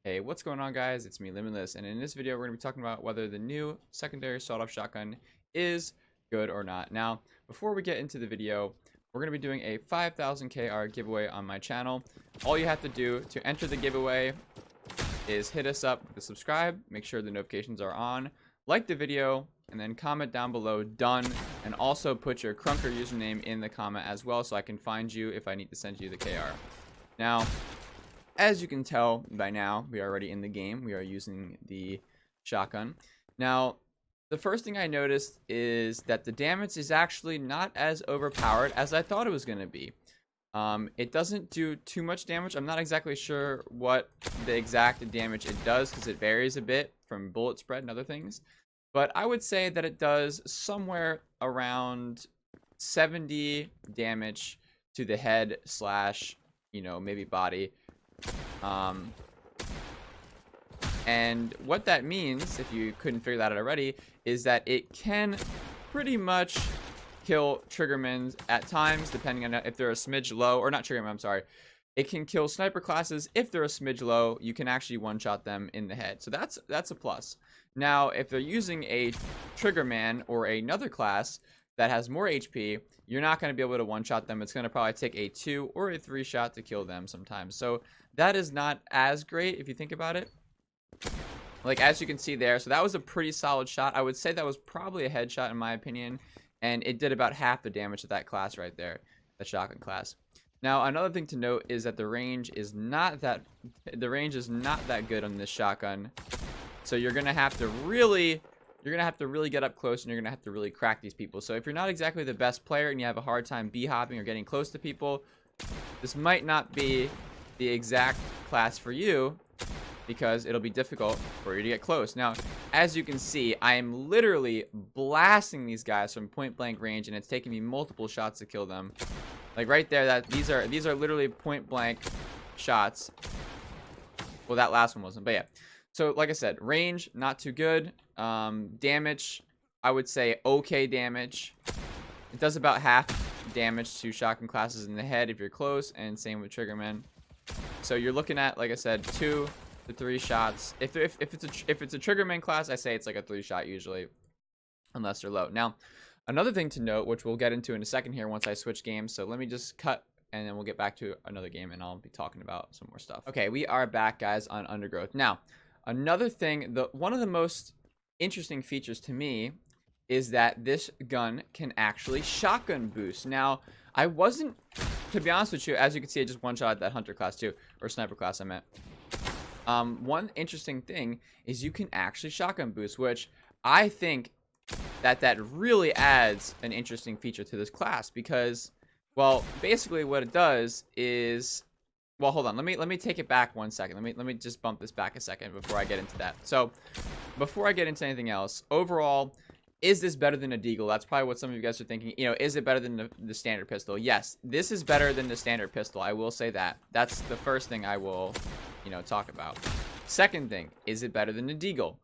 Hey, what's going on, guys? It's me, Limitless, and in this video we're going to be talking about whether the new secondary sawed-off shotgun is good or not. Now, before we get into the video, we're going to be doing a 5,000 KR giveaway on my channel. All you have to do to enter the giveaway is hit us up with a subscribe, make sure the notifications are on, like the video, and then comment down below "done," and also put your Krunker username in the comment as well so I can find you if I need to send you the KR. Now, as you can tell by now, we are already in the game. We are using the shotgun. Now, the first thing I noticed is that the damage is actually not as overpowered as I thought it was going to be. It doesn't do too much damage. I'm not exactly sure what the exact damage it does because it varies a bit from bullet spread and other things. But I would say that it does somewhere around 70 damage to the head slash, maybe body. And what that means, if you couldn't figure that out already, is that it can pretty much kill triggermen at times, depending on if they're a smidge low, or not triggermen, I'm sorry. It can kill sniper classes if they're a smidge low. You can actually one-shot them in the head, so that's a plus. Now, if they're using a triggerman or another class that has more HP, you're not going to be able to one-shot them. It's going to probably take a 2 or a 3 shot to kill them sometimes. So that is not as great if you think about it. Like, as you can see there, so that was a pretty solid shot. I would say that was probably a headshot in my opinion, and it did about half the damage of that class right there, the shotgun class. Now, another thing to note is that the range is not that good on this shotgun. So you're going to have to really get up close, and you're going to have to really crack these people. So if you're not exactly the best player and you have a hard time b-hopping or getting close to people, this might not be the exact class for you because it'll be difficult for you to get close. Now, as you can see, I am literally blasting these guys from point blank range, and it's taking me multiple shots to kill them. Like right there, these are literally point blank shots. Well, that last one wasn't, but yeah. So like I said, range not too good. Damage, I would say okay damage. It does about half damage to shotgun classes in the head if you're close, and same with triggermen. So you're looking at, like I said, 2 to 3 shots. If it's a triggerman class, I say it's like a 3 shot usually, unless they're low. Now, another thing to note, which we'll get into in a second here once I switch games. So let me just cut, and then we'll get back to another game, and I'll be talking about some more stuff. Okay, we are back, guys, on Undergrowth. Now, another thing, one of the most interesting features to me is that this gun can actually shotgun boost. Now, I wasn't, to be honest with you, as you can see, I just one-shot that hunter class too, or sniper class I meant. One interesting thing is you can actually shotgun boost, which I think that really adds an interesting feature to this class because, well, basically what it does is, well, hold on, let me take it back 1 second. Let me just bump this back a second before I get into that. So before I get into anything else, overall, is this better than a deagle? That's probably what some of you guys are thinking. Is it better than the standard pistol? Yes, this is better than the standard pistol. I will say that. That's the first thing I will, talk about. Second thing, is it better than the deagle?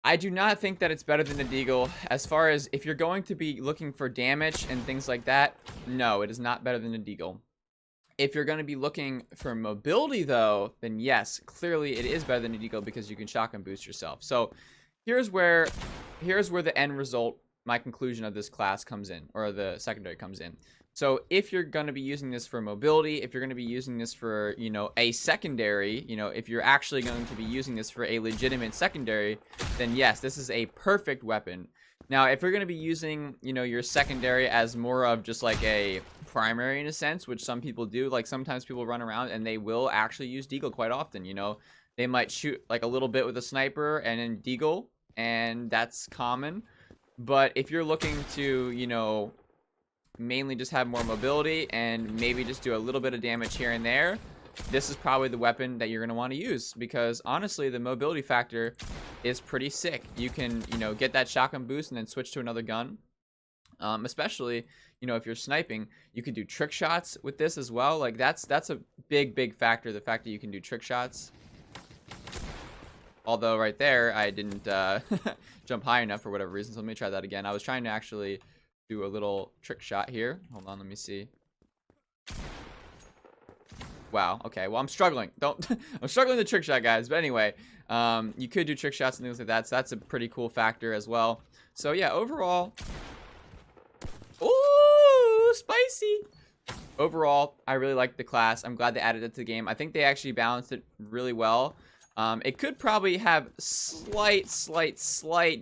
I do not think that it's better than the deagle. As far as if you're going to be looking for damage and things like that, no, it is not better than the deagle. If you're going to be looking for mobility, though, then yes, clearly it is better than a deagle because you can shotgun boost yourself. So here's where the end result, my conclusion of this class comes in, or the secondary comes in. So if you're going to be using this for mobility, if you're going to be using this for, a secondary, if you're actually going to be using this for a legitimate secondary, then yes, this is a perfect weapon. Now, if you're going to be using, your secondary as more of just like a primary in a sense, which some people do, like sometimes people run around and they will actually use deagle quite often, they might shoot like a little bit with a sniper and then deagle, and that's common. But if you're looking to, mainly just have more mobility and maybe just do a little bit of damage here and there, this is probably the weapon that you're going to want to use because honestly, the mobility factor is pretty sick. You can, get that shotgun boost and then switch to another gun. Especially, if you're sniping, you can do trick shots with this as well. Like that's a big factor, the fact that you can do trick shots. Although right there, I didn't jump high enough for whatever reason. So let me try that again. I was trying to actually do a little trick shot here. Hold on, let me see. Wow. Okay. Well, I'm struggling. Don't. I'm struggling with the trick shot, guys. But anyway, you could do trick shots and things like that. So that's a pretty cool factor as well. So yeah, overall. Ooh, spicy. Overall, I really like the class. I'm glad they added it to the game. I think they actually balanced it really well. It could probably have slight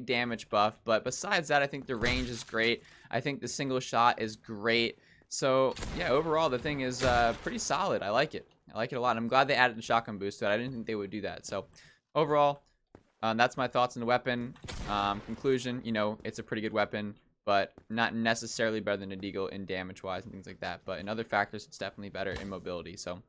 damage buff, but besides that, I think the range is great. I think the single shot is great. So yeah, overall, the thing is pretty solid. I like it. I like it a lot. I'm glad they added the shotgun boost to it. I didn't think they would do that. So overall, that's my thoughts on the weapon. Conclusion, you know, it's a pretty good weapon, but not necessarily better than a Deagle in damage-wise and things like that. But in other factors, it's definitely better in mobility. So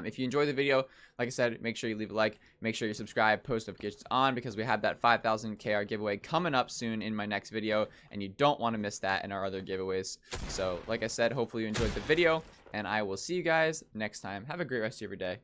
if you enjoyed the video, like I said, make sure you leave a like, make sure you subscribe, post notifications on, because we have that 5,000 KR giveaway coming up soon in my next video, and you don't want to miss that in our other giveaways. So like I said, hopefully you enjoyed the video, and I will see you guys next time. Have a great rest of your day.